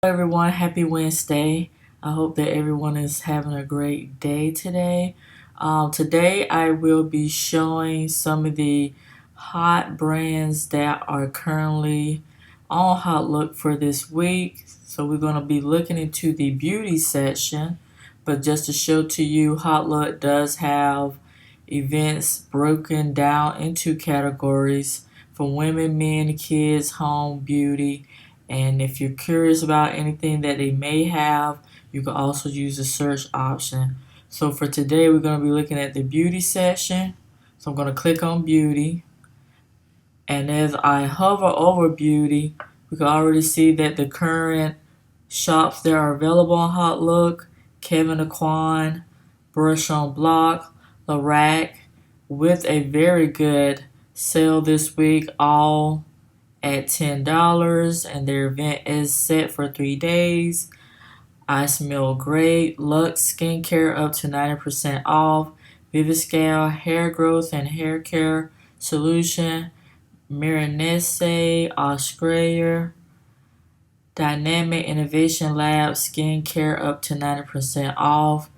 Everyone, happy Wednesday. I hope that everyone is having a great day today. Today I will be showing some of the hot brands that are currently on Hautelook for this week. So we're going to be looking into the beauty section, but just to show to you, Hautelook does have events broken down into categories for women, men, kids, home, beauty. And if you're curious about anything that they may have, you can also use the search option. So for today, we're going to be looking at the beauty section. So I'm going to click on beauty. And as I hover over beauty, we can already see that the current shops that are available on Hautelook: Kevyn Aucoin, Brush on Block, Lorac, with a very good sale this week, all at $10, and their event is set for 3 days. I Smell Great, Luxe Skincare up to 90% off, Viviscal Hair Growth and Hair Care Solution, Miranese Australia, Dynamic Innovation Lab Skincare up to 90% off,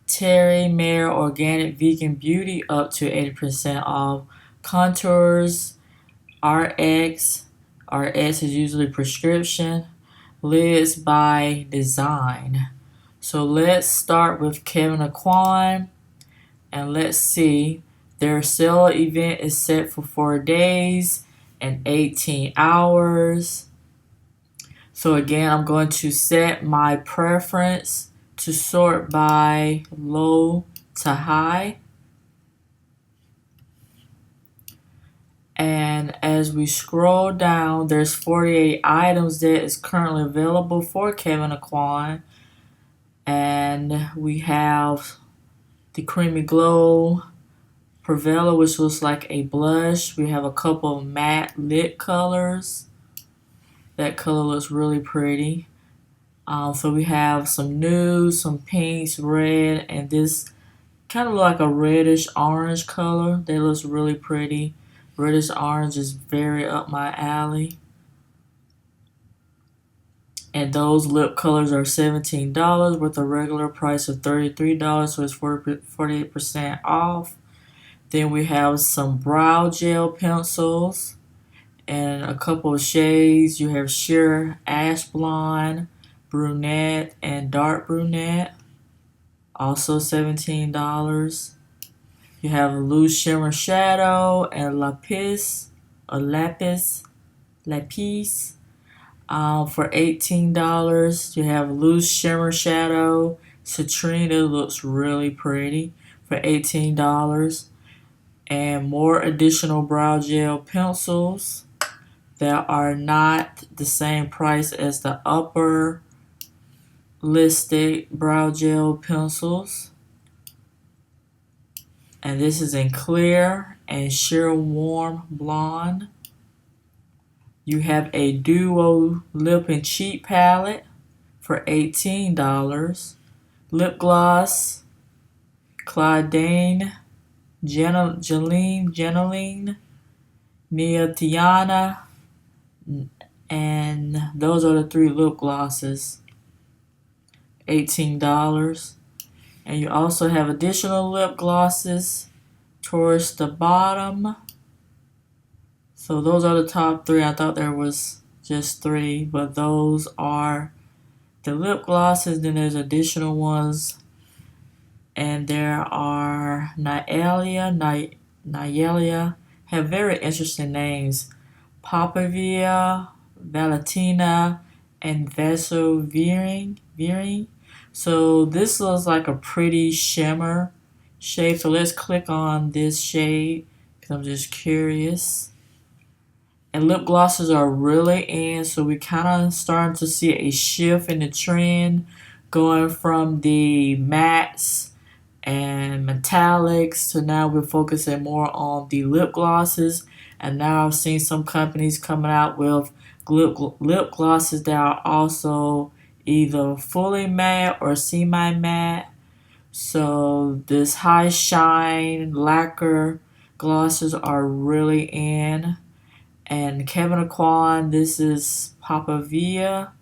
Terre Organic Vegan Beauty up to 80% off, Contours RX. RX is usually prescription. Lids by Design. So let's start with Kevyn Aucoin, and let's see. Their sale event is set for 4 days and 18 hours. So again, I'm going to set my preference to sort by low to high. And as we scroll down, there's 48 items that is currently available for Kevyn Aucoin. And we have the Creamy Glow Prevela, which looks like a blush. We have a couple of matte lip colors. That color looks really pretty. So we have some nudes, some pinks, red, and this kind of like a reddish orange color. That looks really pretty. Reddish orange is very up my alley. And those lip colors are $17 with a regular price of $33, so it's 48% off. Then we have some brow gel pencils and a couple of shades. You have sheer ash blonde, brunette, and dark brunette, also $17. You have a loose shimmer shadow and lapis for $18. You have loose shimmer shadow citrine. It looks really pretty for $18. And more additional brow gel pencils that are not the same price as the upper listed brow gel pencils. And this is in clear and sheer warm blonde. You have a duo lip and cheek palette for $18. Lip gloss, Claudine, Jeneline, Nia Tiana, and those are the 3 lip glosses, $18. And you also have additional lip glosses towards the bottom. So those are the top 3. I thought there was just 3, but those are the lip glosses. Then there's additional ones. And there are Nyalia, have very interesting names. Papavia, Valentina, and Vaso Veering. So this looks like a pretty shimmer shade. So let's click on this shade because I'm just curious. And lip glosses are really in, so we kind of starting to see a shift in the trend, going from the mattes and metallics to now we're focusing more on the lip glosses. And now I've seen some companies coming out with lip glosses that are also either fully matte or semi-matte. So this high shine lacquer glosses are really in. And Kevyn Aucoin, this is Papavia.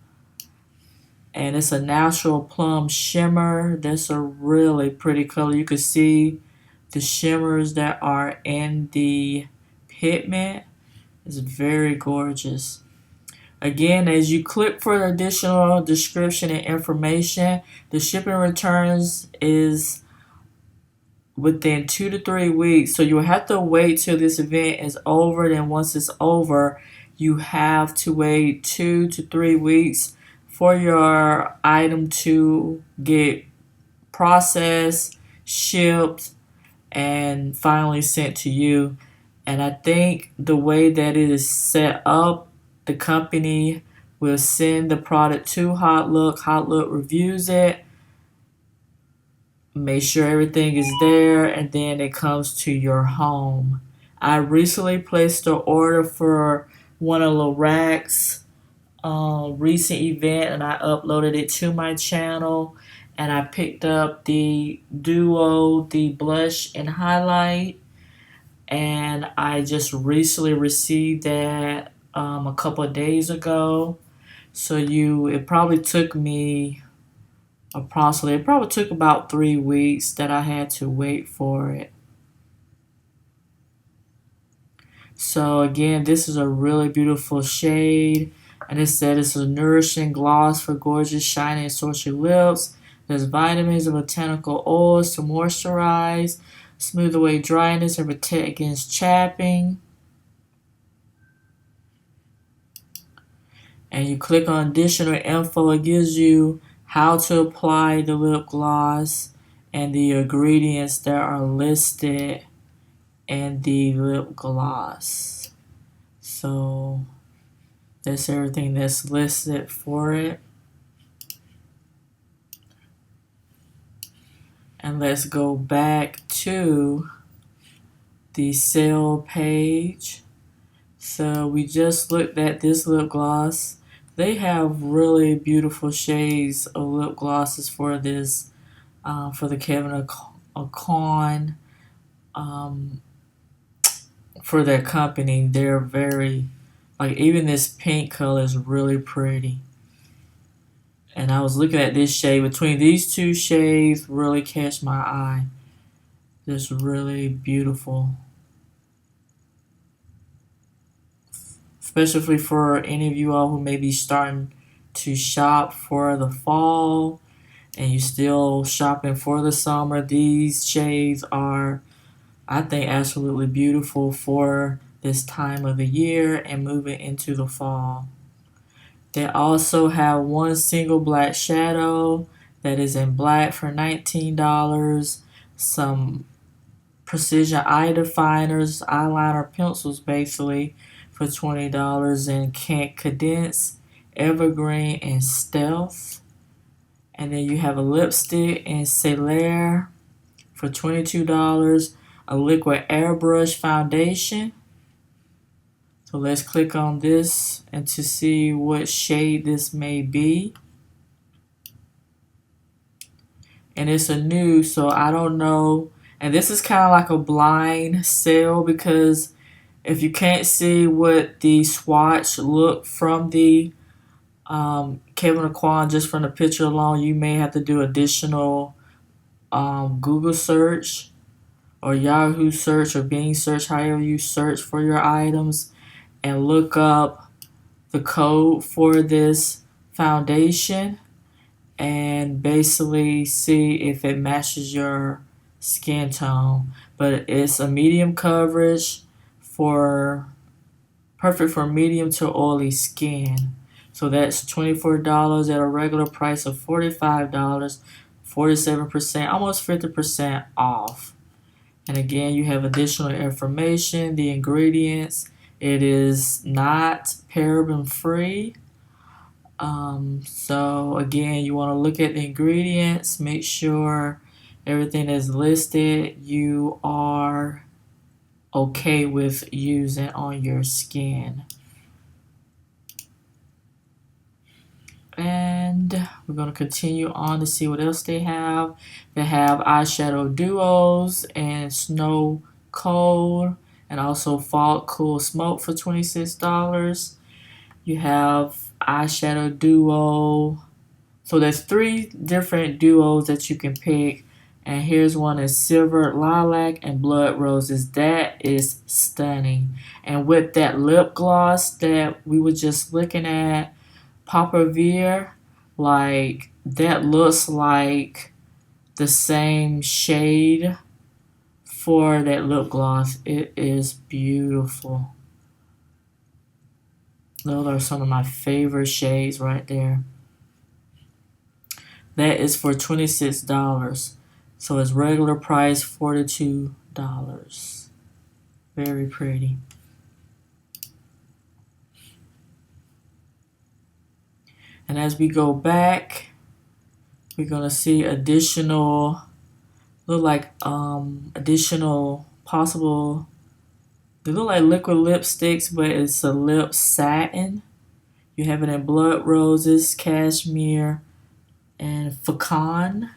and it's a natural plum shimmer. That's a really pretty color. You can see the shimmers that are in the pigment. It's very gorgeous. Again, as you click for additional description and information, the shipping returns is within 2 to 3 weeks. So you'll have to wait till this event is over. Then once it's over, you have to wait 2 to 3 weeks for your item to get processed, shipped, and finally sent to you. And I think the way that it is set up, the company will send the product to Hautelook. Hautelook reviews it, make sure everything is there, and then it comes to your home. I recently placed an order for one of Lorac's recent event, and I uploaded it to my channel, and I picked up the Duo, the blush and highlight, and I just recently received that a couple of days ago. So it probably took me approximately, it probably took about 3 weeks that I had to wait for it. So again, this is a really beautiful shade, and it said it's a nourishing gloss for gorgeous, shiny, and sultry lips. There's vitamins and botanical oils to moisturize, smooth away dryness, and protect against chapping. And you click on additional info, it gives you how to apply the lip gloss and the ingredients that are listed in the lip gloss. So that's everything that's listed for it. And let's go back to the sale page. So we just looked at this lip gloss. They have really beautiful shades of lip glosses for this, for the Kevyn Aucoin, for their company. They're very, like, even this pink color is really pretty. And I was looking at this shade. Between these two shades really catch my eye. It's really beautiful. Especially for any of you all who may be starting to shop for the fall and you're still shopping for the summer. These shades are, I think, absolutely beautiful for this time of the year and moving into the fall. They also have one single black shadow that is in black for $19. Some precision eye definers, eyeliner pencils basically, for $20, and Can't Condense, Evergreen, and Stealth. And then you have a lipstick in Terre for $22, a liquid airbrush foundation. So let's click on this and to see what shade this may be. And it's a nude, so I don't know. And this is kind of like a blind sale, because if you can't see what the swatch look from the Kevyn Aucoin just from the picture alone, you may have to do additional Google search or Yahoo search or Bing search, however you search for your items, and look up the code for this foundation and basically see if it matches your skin tone. But it's a medium coverage, perfect for medium to oily skin. So that's $24 at a regular price of $45, 47%, almost 50% off. And again, you have additional information, the ingredients. It is not paraben free. So again, you want to look at the ingredients, make sure everything is listed you are okay with using on your skin. And we're going to continue on to see what else they have. They have eyeshadow duos and snow cold, and also fog cool smoke for $26. You have eyeshadow duo So there's 3 different duos that you can pick. And here's one is Silver Lilac and Blood Roses. That is stunning. And with that lip gloss that we were just looking at, Papa Veer, like that looks like the same shade for that lip gloss. It is beautiful. Those are some of my favorite shades right there. That is for $26. So its regular price $42. Very pretty. And as we go back, we're gonna see additional, look like additional possible. They look like liquid lipsticks, but it's a lip satin. You have it in Blood Roses, Cashmere, and Faucon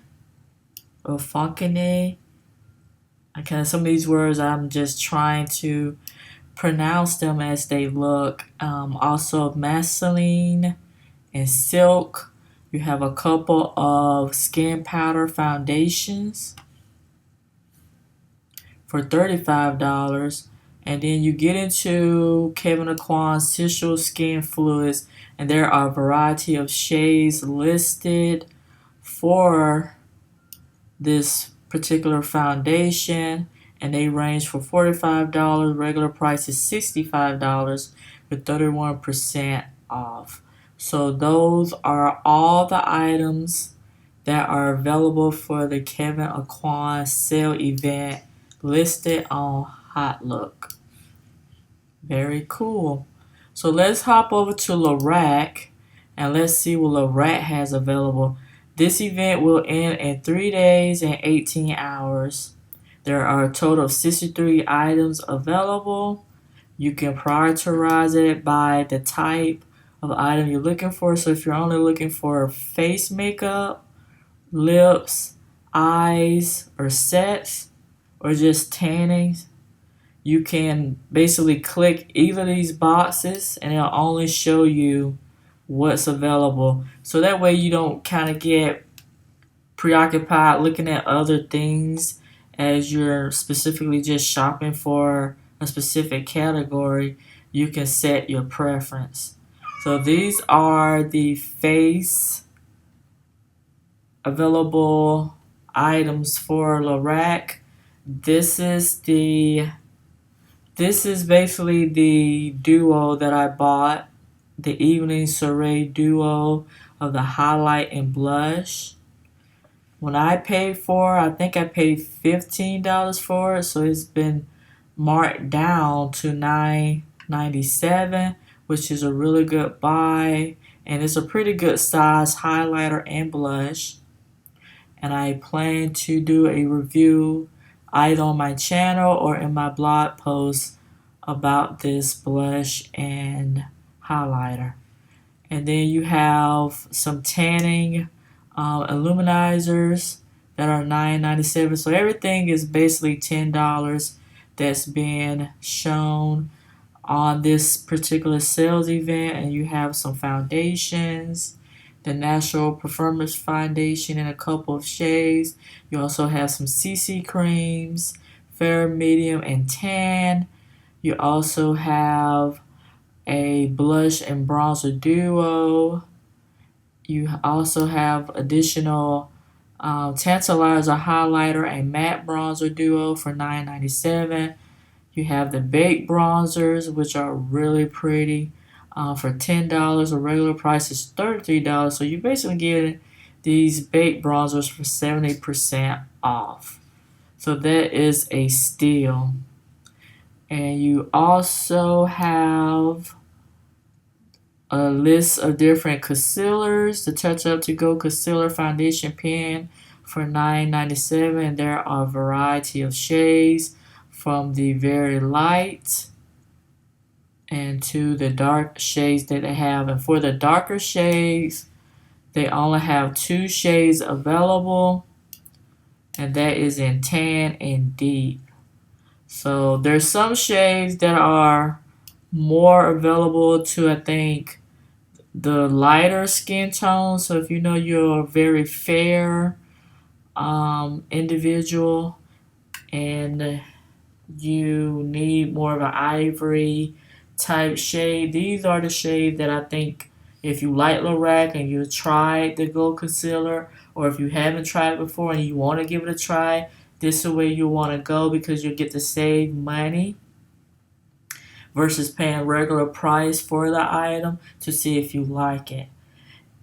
or Faucone. Some of these words I'm just trying to pronounce them as they look. Also Marceline and Silk. You have a couple of skin powder foundations for $35. And then you get into Kevyn Aucoin's Tissue Skin Fluids, and there are a variety of shades listed for this particular foundation, and they range for $45. Regular price is $65 with 31% off. So those are all the items that are available for the Kevyn Aucoin sale event listed on Hautelook. Very cool. So let's hop over to Lorac and let's see what Lorac has available. This event will end in 3 days and 18 hours. There are a total of 63 items available. You can prioritize it by the type of item you're looking for. So if you're only looking for face makeup, lips, eyes, or sets, or just tanning, you can basically click either of these boxes and it'll only show you what's available. So that way you don't kind of get preoccupied looking at other things as you're specifically just shopping for a specific category. You can set your preference. So these are the face available items for Lorac. This is basically the duo that I bought, the Evening Soiree duo of the highlight and blush. When I paid for it, I think I paid $15 for it, so it's been marked down to $9.97, which is a really good buy, and it's a pretty good size highlighter and blush. And I plan to do a review either on my channel or in my blog post about this blush and highlighter. And then you have some tanning illuminizers that are $9.97. So everything is basically $10 that's being shown on this particular sales event. And you have some foundations, the Natural Performance Foundation in a couple of shades. You also have some CC creams, fair, medium, and tan. You also have a blush and bronzer duo. You also have additional tantalizer highlighter and matte bronzer duo for $9.97. You have the baked bronzers, which are really pretty, for $10. The regular price is $33. So you basically get these baked bronzers for 70% off. So that is a steal. And you also have a list of different concealers. The Touch Up To Go Concealer Foundation Pen for $9.97. There are a variety of shades from the very light and to the dark shades that they have. And for the darker shades, they only have 2 shades available, and that is in tan and deep. So there's some shades that are more available to, I think, the lighter skin tone. So if you know you're a very fair individual and you need more of an ivory type shade, these are the shades that I think if you like Lorac and you tried the gold concealer, or if you haven't tried it before and you want to give it a try, this is the way you want to go because you'll get to save money versus paying regular price for the item to see if you like it.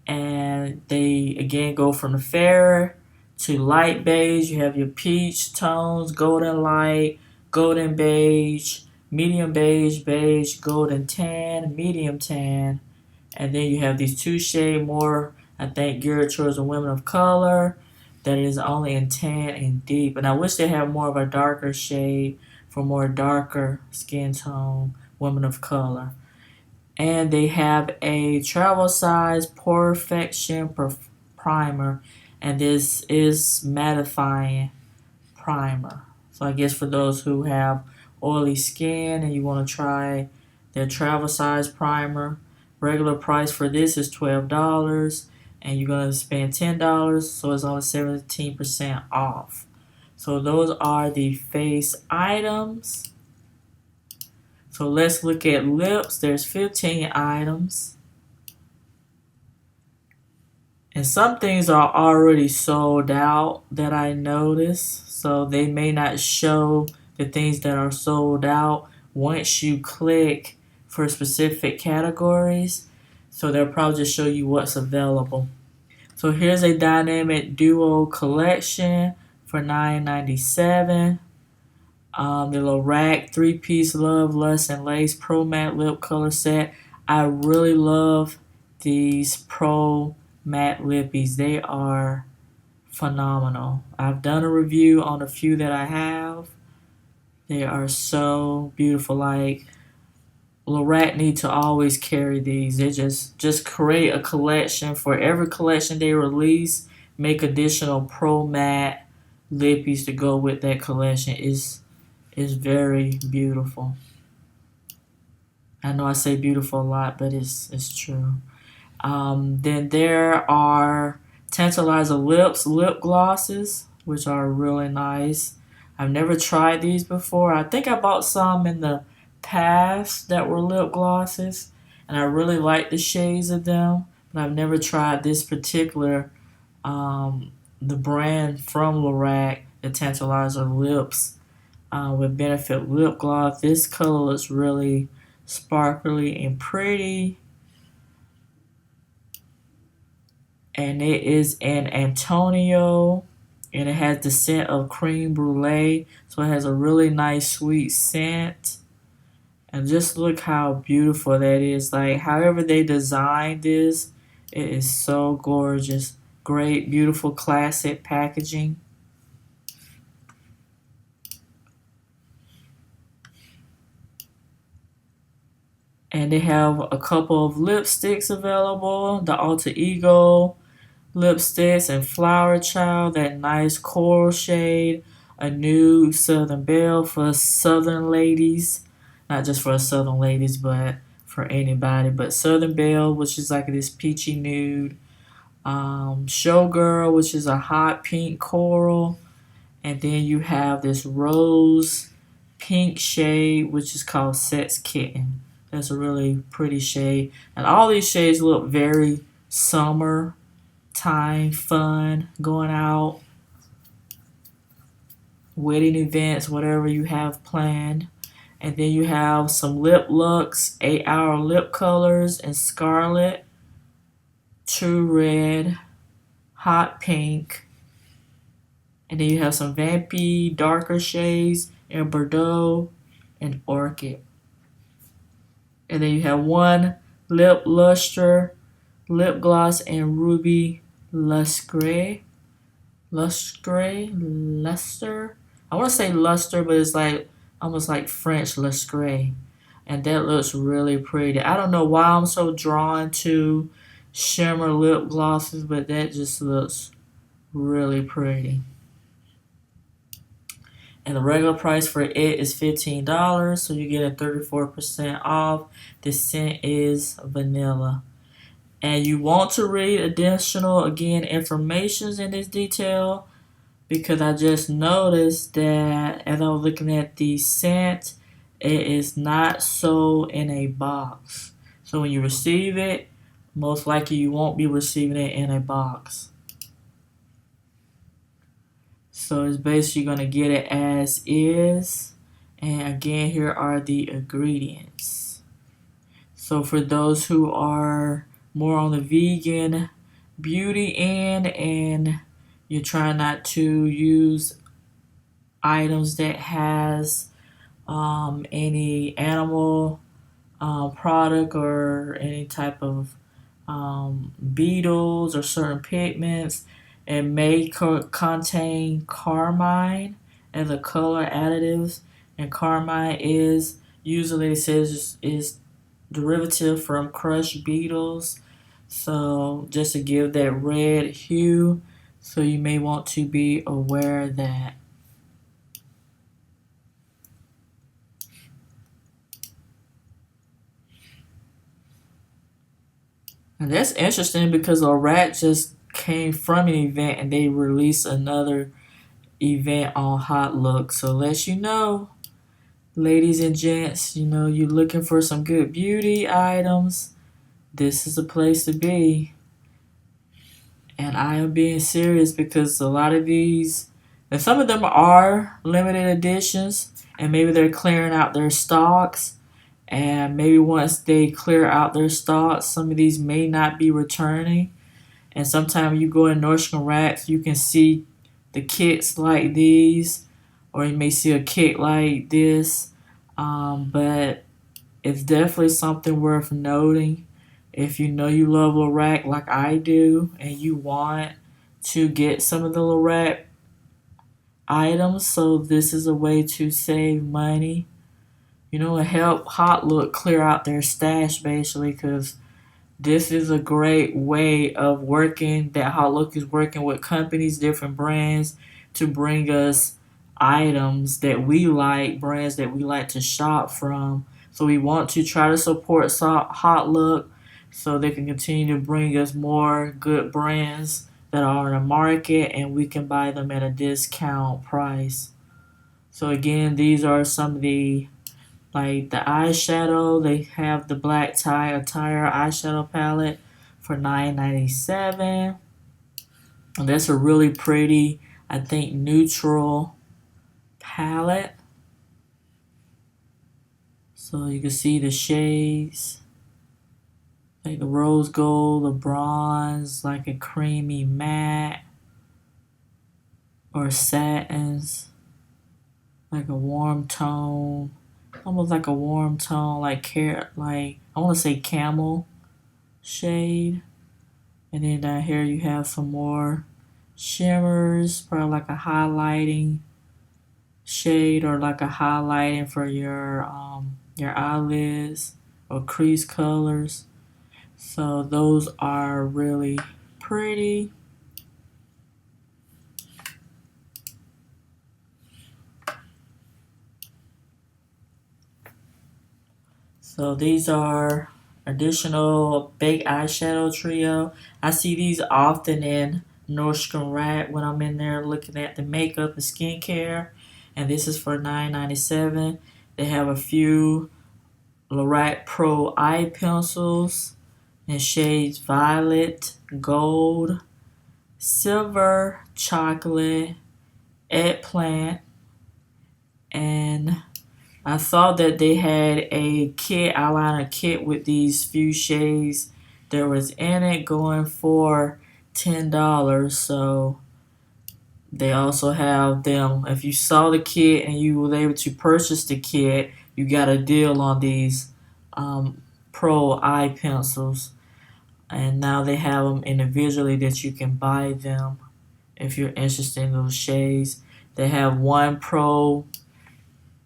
And they again go from the fair to light beige. You have your peach tones, golden light, golden beige, medium beige, beige, golden tan, medium tan, and then you have these two shade more, I think, geared towards the women of color. That is only in tan and deep. And I wish they had more of a darker shade for more darker skin tone women of color. And they have a travel size perfection primer, and this is mattifying primer. So I guess for those who have oily skin and you want to try their travel size primer, regular price for this is $12 and you're going to spend $10, so it's only 17% off. So those are the face items. So let's look at lips. There's 15 items. And some things are already sold out that I noticed. So they may not show the things that are sold out once you click for specific categories. So they'll probably just show you what's available. So here's a dynamic duo collection for $9.97. The Lorac 3-piece Love, Lust, and Lace Pro Matte Lip Color Set. I really love these Pro Matte Lippies. They are phenomenal. I've done a review on a few that I have. They are so beautiful. Like, Lorac need to always carry these. They just create a collection. For every collection they release, make additional Pro Matte Lippies to go with that collection. Is very beautiful. I know I say beautiful a lot, but it's true. Then there are Tantalizer Lips lip glosses, which are really nice. I've never tried these before. I think I bought some in the past that were lip glosses, and I really like the shades of them, but I've never tried this particular, the brand from Lorac, the Tantalizer Lips with Benefit Lip Gloss. This color looks really sparkly and pretty. And it is in Antonio. And it has the scent of cream brulee. So it has a really nice sweet scent. And just look how beautiful that is. Like, however they designed this, it is so gorgeous. Great, beautiful, classic packaging. And they have a couple of lipsticks available. The Alter Ego lipsticks and Flower Child, that nice coral shade. A nude Southern Belle for Southern ladies. Not just for Southern ladies, but for anybody. But Southern Belle, which is like this peachy nude. Showgirl, which is a hot pink coral. And then you have this rose pink shade, which is called Sex Kitten. That's a really pretty shade. And all these shades look very summer time, fun, going out, wedding events, whatever you have planned. And then you have some lip looks, 8-hour lip colors in Scarlet, True Red, Hot Pink. And then you have some vampy, darker shades in Bordeaux and Orchid. And then you have one lip luster, lip gloss in Ruby Lustre. Luster. I want to say luster, but it's like almost like French lustre. And that looks really pretty. I don't know why I'm so drawn to shimmer lip glosses, but that just looks really pretty. And the regular price for it is $15, so you get a 34% off. The scent is vanilla. And you want to read additional, again, informations in this detail, because I just noticed that as I was looking at the scent, it is not sold in a box. So when you receive it, most likely you won't be receiving it in a box. So it's basically going to get it as is. And again, here are the ingredients. So for those who are more on the vegan beauty end and you're trying not to use items that has any animal product or any type of beetles or certain pigments, it may contain carmine as a color additive, and carmine is usually, it says, is derivative from crushed beetles, so just to give that red hue, so you may want to be aware of that. And that's interesting because Lorac just came from an event and they released another event on Hautelook. So let you know, ladies and gents, you're looking for some good beauty items, this is a place to be. And I am being serious because a lot of these, and some of them are limited editions, and maybe they're clearing out their stocks. And maybe once they clear out their stocks, some of these may not be returning. And sometimes you go in Nordstrom racks, you can see the kits like these, or you may see a kit like this. But it's definitely something worth noting. If you know you love Lorac like I do, and you want to get some of the Lorac items, so this is a way to save money. And help Hautelook clear out their stash basically, because this is a great way of working, that Hautelook is working with companies, different brands, to bring us items that we like, brands that we like to shop from. So we want to try to support Hautelook so they can continue to bring us more good brands that are on the market and we can buy them at a discount price. So again, these are some of the, like the eyeshadow. They have the black tie attire eyeshadow palette for $9.97. And that's a really pretty, I think, neutral palette. So you can see the shades, like the rose gold, the bronze, like a creamy matte, or satins, like a warm tone, almost like a warm tone, like I want to say camel shade. And then down here you have some more shimmers, probably like a highlighting shade, or like a highlighting for your eyelids, or crease colors. So those are really pretty. So these are additional big eyeshadow trio. I see these often in Nordstrom Rack when I'm in there looking at the makeup and skincare. And this is for $9.97. They have a few Lorac Pro eye pencils in shades violet, gold, silver, chocolate, eggplant, and I saw that they had a kit, eyeliner kit, with these few shades that was in it, going for $10. So they also have them. If you saw the kit and you were able to purchase the kit, you got a deal on these Pro eye pencils. And now they have them individually that you can buy them if you're interested in those shades. They have one Pro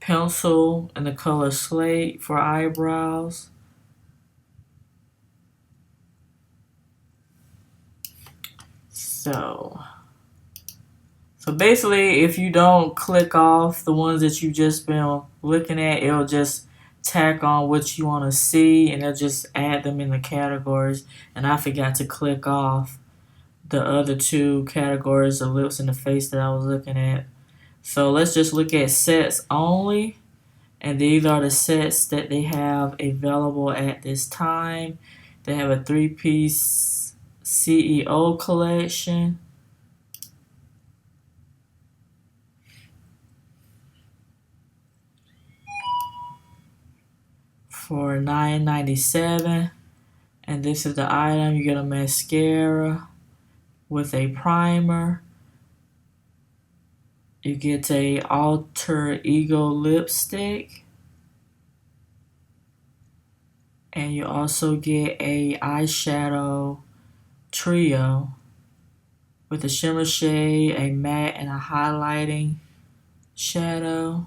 pencil in the color slate for eyebrows. So basically, if you don't click off the ones that you've just been looking at, it'll just tack on what you want to see, and it'll just add them in the categories. And I forgot to click off the other two categories of lips and the face that I was looking at. So let's just look at sets only. And these are the sets that they have available at this time. They have a 3-piece CEO collection. For $9.97. And this is the item. You get a mascara with a primer. You get a alter ego lipstick. And you also get a eyeshadow trio with a shimmer shade, a matte, and a highlighting shadow.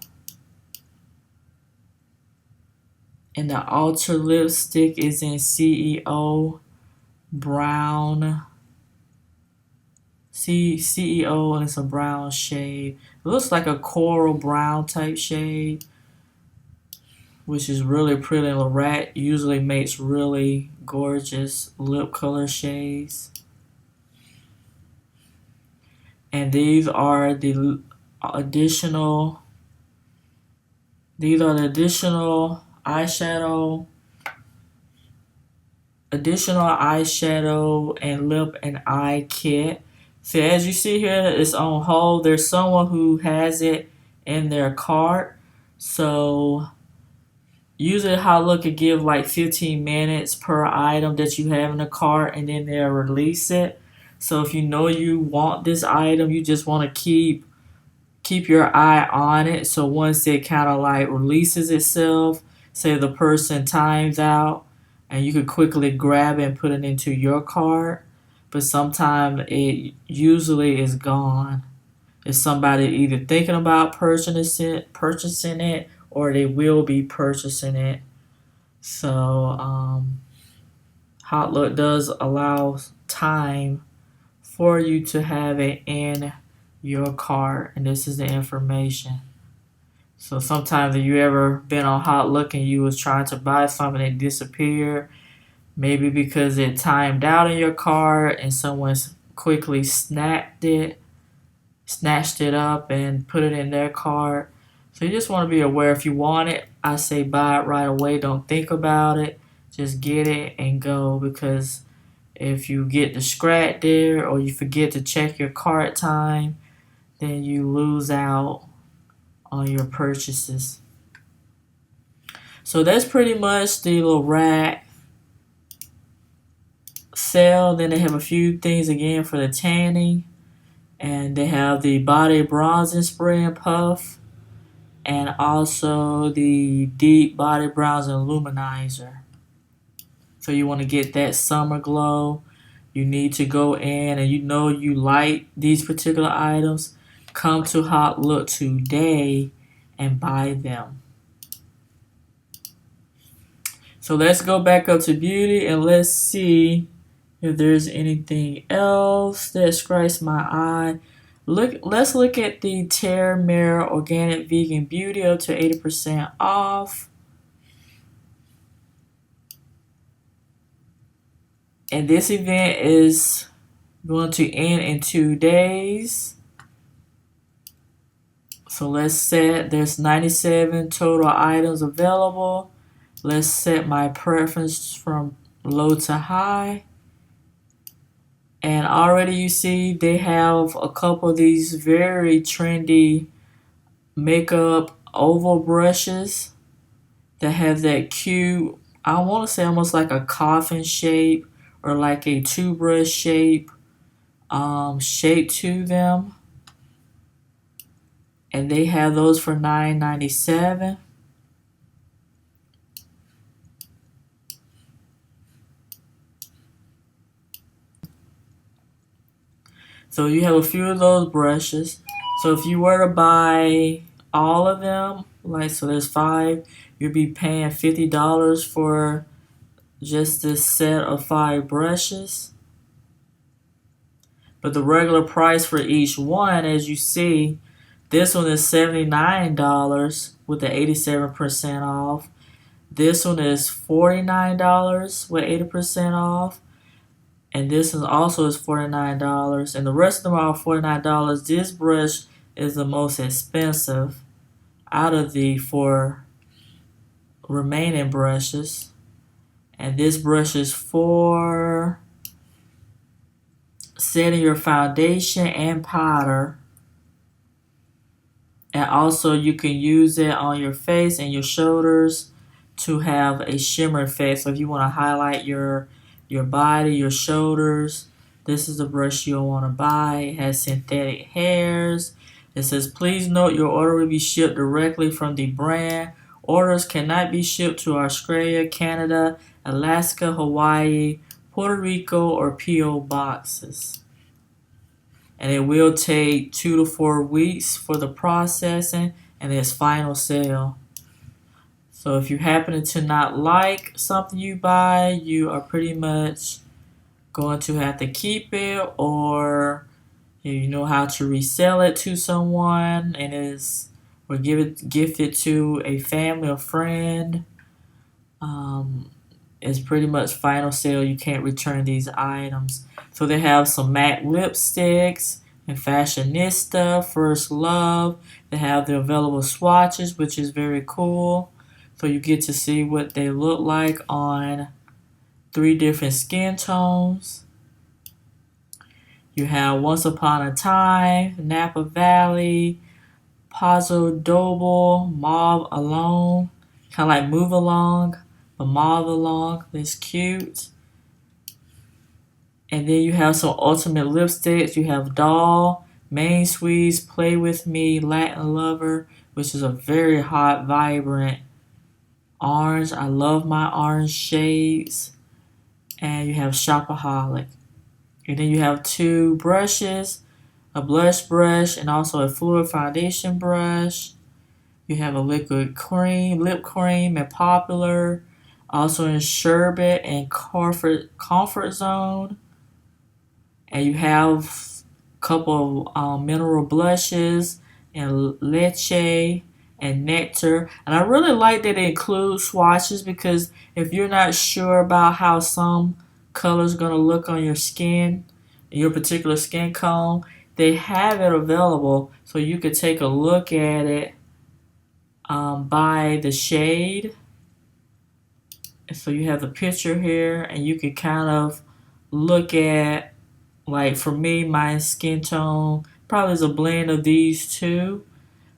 And the alter lipstick is in CEO brown. CEO, and it's a brown shade. It looks like a coral brown type shade, which is really pretty. Lorac usually makes really gorgeous lip color shades. And these are the additional eyeshadow and lip and eye kit. So as you see here, it's on hold. There's someone who has it in their cart. So usually Hautelook could give like 15 minutes per item that you have in the cart, and then they'll release it. So if you know you want this item, you just want to keep your eye on it. So once it kind of like releases itself, say the person times out, and you could quickly grab it and put it into your cart. But sometimes it usually is gone. It's somebody either thinking about purchasing it, or they will be purchasing it. So Hautelook does allow time for you to have it in your cart, and this is the information. So sometimes if you ever been on Hautelook and you was trying to buy something and it disappeared, maybe because it timed out in your cart and someone's quickly snatched it up and put it in their cart. So you just want to be aware. If you want it, I say buy it right away. Don't think about it. Just get it and go, because if you get distracted there or you forget to check your cart time, then you lose out on your purchases. So that's pretty much the Lorac sale. Then they have a few things again for the tanning, and they have the body bronzing spray and puff, and also the deep body bronzing luminizer. So you want to get that summer glow. You need to go in, and you know you like these particular items, come to Hautelook today and buy them. So let's go back up to beauty and let's see if there's anything else that strikes my eye. Let's look at the Terre Mirror Organic Vegan Beauty up to 80% off. And this event is going to end in 2 days. So let's set, there's 97 total items available. Let's set my preference from low to high. And already you see they have a couple of these very trendy makeup oval brushes that have that cute, I want to say almost like a coffin shape or like a toothbrush shape to them. And they have those for $9.97. So you have a few of those brushes. So if you were to buy all of them, like, so there's 5, you'd be paying $50 for just this set of 5 brushes. But the regular price for each one, as you see, this one is $79 with the 87% off. This one is $49 with 80% off. And this one also is $49. And the rest of them are $49. This brush is the most expensive out of the four remaining brushes. And this brush is for setting your foundation and powder. And also you can use it on your face and your shoulders to have a shimmer effect. So if you want to highlight your body, your shoulders, this is the brush you'll want to buy. It has synthetic hairs. It says, please note your order will be shipped directly from the brand. Orders cannot be shipped to Australia, Canada, Alaska, Hawaii, Puerto Rico, or P.O. boxes. And it will take 2 to 4 weeks for the processing and its final sale. So if you happen to not like something you buy, you are pretty much going to have to keep it, or you know how to resell it to someone and or gift it to a family or friend. It's pretty much final sale. You can't return these items. So they have some MAC lipsticks and Fashionista, First Love. They have the available swatches, which is very cool. So you get to see what they look like on 3 different skin tones. You have Once Upon a Time, Napa Valley, Paso Doble, Mauve Alone. Kind of like Move Along, but Mauve Along. It's cute. And then you have some ultimate lipsticks. You have Doll, Main Squeeze, Play With Me, Latin Lover, which is a very hot, vibrant orange. I love my orange shades. And you have Shopaholic. And then you have 2 brushes, a blush brush, and also a fluid foundation brush. You have a liquid cream, lip cream, and Popular. Also in Sherbet and Comfort Zone. And you have a couple of mineral blushes and Leche and Nectar. And I really like that they include swatches, because if you're not sure about how some colors going to look on your skin, your particular skin tone, they have it available so you could take a look at it by the shade. So you have the picture here, and you can kind of look at, like for me, my skin tone probably is a blend of these 2.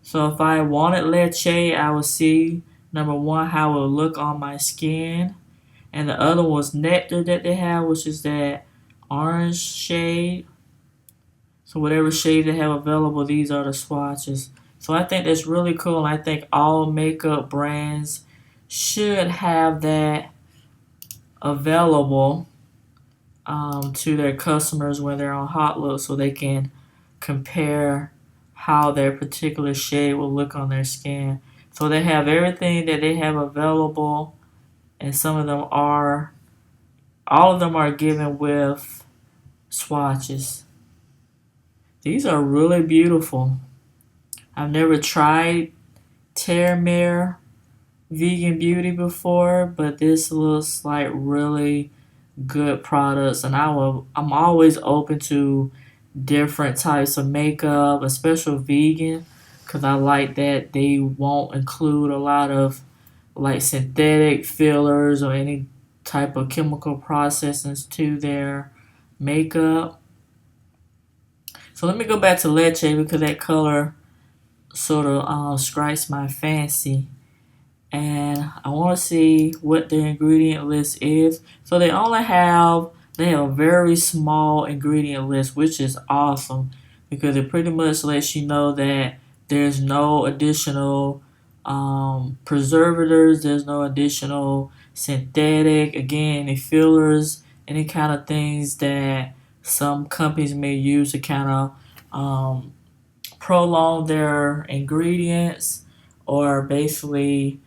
So if I wanted Leche, I would see, number 1, how it would look on my skin. And the other was Nectar that they have, which is that orange shade. So whatever shade they have available, these are the swatches. So I think that's really cool. And I think all makeup brands should have that available to their customers when they're on Hautelook, so they can compare how their particular shade will look on their skin. So they have everything that they have available, and all of them are given with swatches. These are really beautiful. I've never tried Terre Vegan Beauty before, but this looks like really good products, and I'm always open to different types of makeup, especially vegan, because I like that they won't include a lot of like synthetic fillers or any type of chemical processes to their makeup. So let me go back to Leche, because that color sort of strikes my fancy. And I want to see what the ingredient list is. So they have a very small ingredient list, which is awesome, because it pretty much lets you know that there's no additional preservatives, there's no additional synthetic, again, any fillers, any kind of things that some companies may use to kind of prolong their ingredients, or basically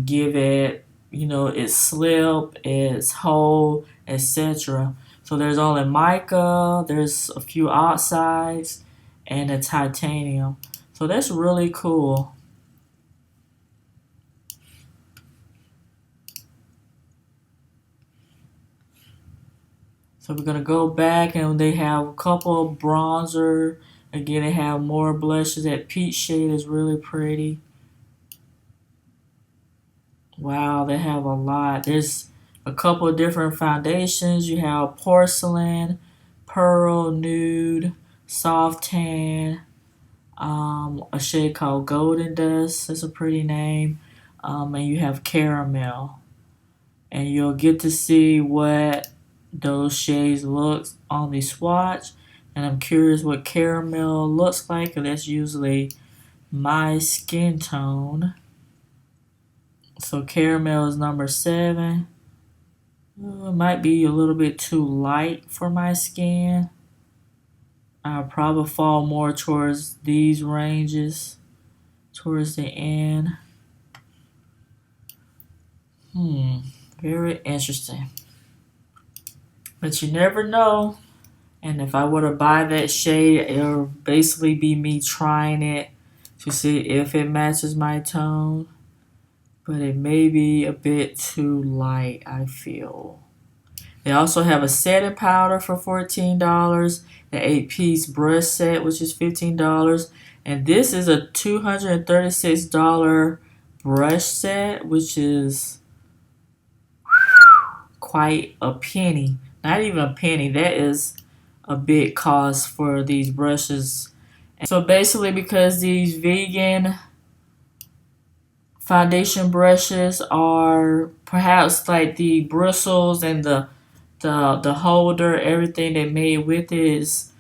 give it, its slip, its hold, etc. So there's only mica, there's a few oxides, and a titanium. So that's really cool. So we're gonna go back, and they have a couple of bronzer. Again, they have more blushes. That peach shade is really pretty. Wow, they have a lot. There's a couple of different foundations. You have porcelain, pearl, nude, soft tan, a shade called golden dust. That's a pretty name. And you have caramel. And you'll get to see what those shades look on the swatch. And I'm curious what caramel looks like, because that's usually my skin tone. So caramel is number 7. It might be a little bit too light for my skin. I'll probably fall more towards these ranges towards the end. Very interesting. But you never know. And if I were to buy that shade, it'll basically be me trying it to see if it matches my tone. But it may be a bit too light, I feel. They also have a setting powder for $14, the 8-piece brush set, which is $15, and this is a $236 brush set, which is quite a penny. Not even a penny. That is a big cost for these brushes. So basically, because these vegan foundation brushes are perhaps like the bristles and the holder, everything they made with it is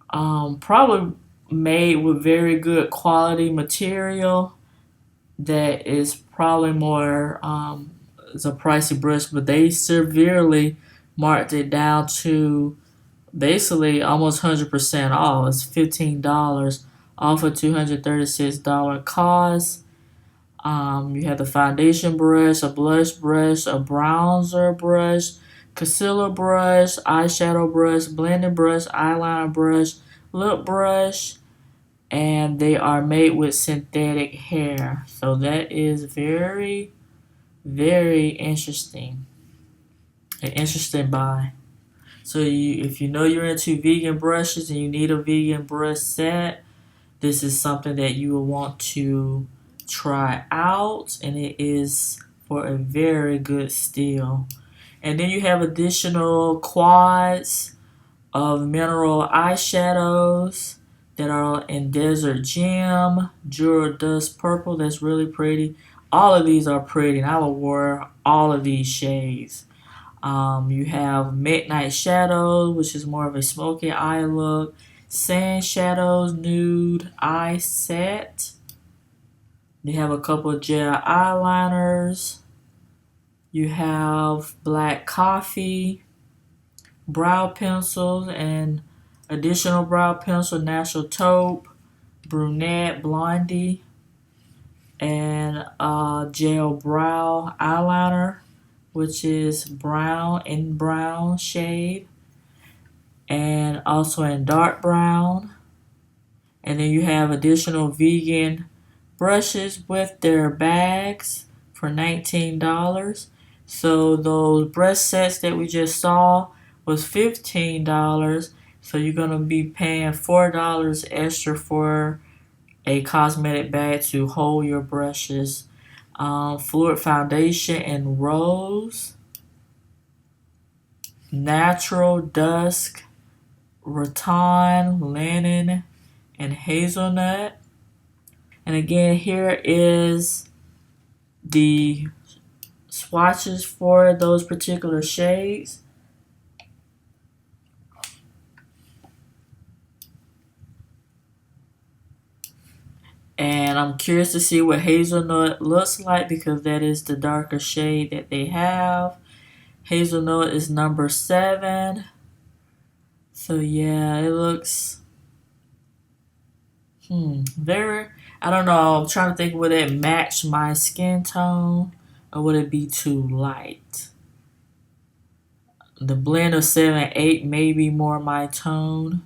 probably made with very good quality material that is probably more it's a pricey brush, but they severely marked it down to basically almost 100% off. It's $15 off a $236 cost. You have the foundation brush, a blush brush, a bronzer brush, concealer brush, eyeshadow brush, blending brush, eyeliner brush, lip brush, and they are made with synthetic hair. So that is very, very interesting. An interesting buy. So if you know you're into vegan brushes and you need a vegan brush set, this is something that you will want to try out, and it is for a very good steal. And then you have additional quads of mineral eyeshadows that are in Desert Gem, Jura Dust Purple. That's really pretty. All of these are pretty, and I will wear all of these shades. You have Midnight Shadows, which is more of a smoky eye look. Sand Shadows Nude Eye Set. You have a couple of gel eyeliners. You have Black Coffee, brow pencils, and additional brow pencil, Natural Taupe, Brunette, Blondie, and gel brow eyeliner, which is brown in brown shade, and also in dark brown. And then you have additional vegan brushes with their bags for $19. So those brush sets that we just saw was $15. So you're going to be paying $4 extra for a cosmetic bag to hold your brushes. Fluid foundation in rose, natural dusk, rattan, linen, and hazelnut. And again, here is the swatches for those particular shades. And I'm curious to see what hazelnut looks like, because that is the darker shade that they have. Hazelnut is number 7. So yeah, it looks very, I don't know, I'm trying to think, would it match my skin tone or would it be too light? The blend of 7, 8 may be more my tone.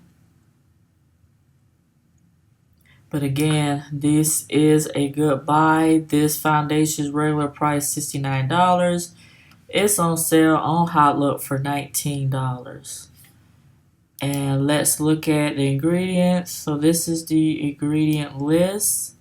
But again, this is a good buy. This foundation's regular price $69. It's on sale on Hautelook for $19. And let's look at the ingredients. So this is the ingredient list.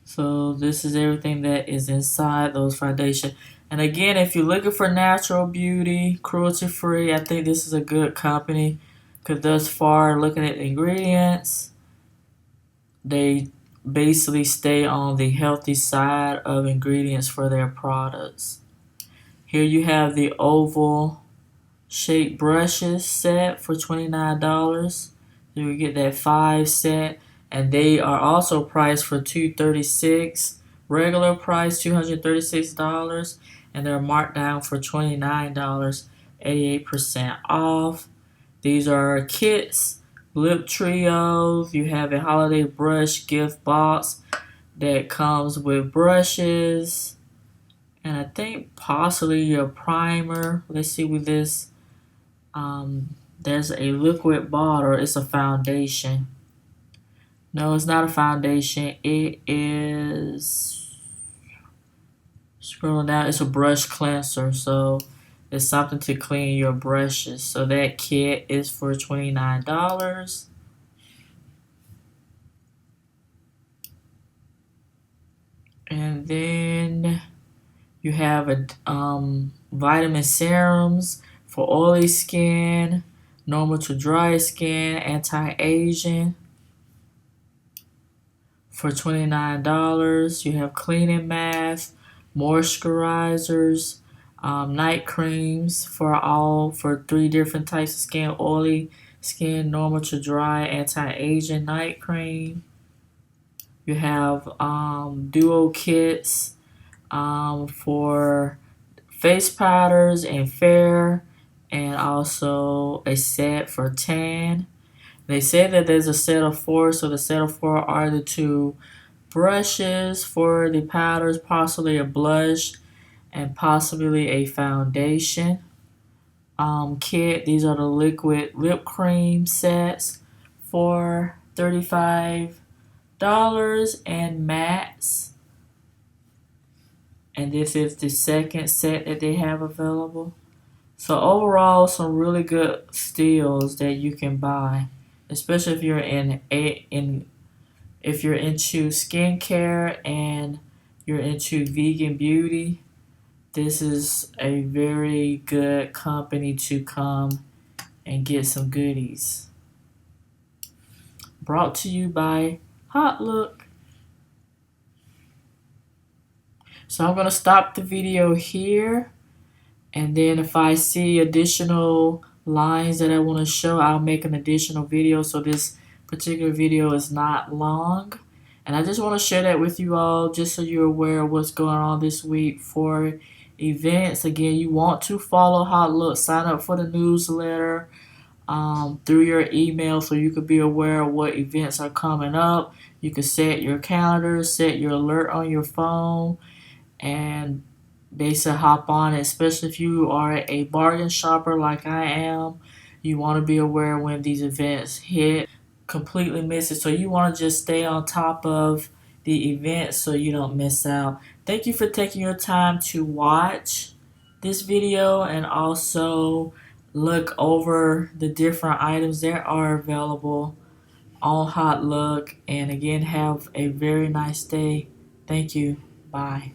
So this is everything that is inside those foundation. And again, if you're looking for natural beauty, cruelty free, I think this is a good company. Because thus far, looking at the ingredients, they basically stay on the healthy side of ingredients for their products. Here you have the oval shape brushes set for $29. You get that 5 set, and they are also priced for $236. Regular price $236, and they're marked down for $29, 88% off. These are kits, lip trios. You have a holiday brush gift box that comes with brushes, and I think possibly your primer. Let's see with this. There's a liquid bottle. It's a foundation. No, it's not a foundation. It is, scrolling down, it's a brush cleanser. So it's something to clean your brushes. So that kit is for $29. And then you have a vitamin serums for oily skin, normal to dry skin, anti-aging for $29. You have cleaning masks, moisturizers, night creams for 3 different types of skin: oily skin, normal to dry, anti-aging night cream. You have duo kits for face powders and fair, and also a set for tan. They said that there's a set of 4, so the set of 4 are the 2 brushes for the powders, possibly a blush, and possibly a foundation kit. These are the liquid lip cream sets for $35, and mattes. And this is the second set that they have available. So overall, some really good steals that you can buy, especially if you're if you're into skincare and you're into vegan beauty. This is a very good company to come and get some goodies. Brought to you by Hautelook. So I'm going to stop the video here, and then if I see additional lines that I want to show, I'll make an additional video. So this particular video is not long, and I just want to share that with you all just so you're aware of what's going on this week for events. Again, you want to follow Hautelook, sign up for the newsletter through your email so you could be aware of what events are coming up. You can set your calendar, set your alert on your phone, and basically hop on it, especially if you are a bargain shopper like I am. You want to be aware when these events hit. Completely miss it. So you want to just stay on top of the event so you don't miss out. Thank you for taking your time to watch this video and also look over the different items that are available on Hautelook. And again, have a very nice day. Thank you. Bye.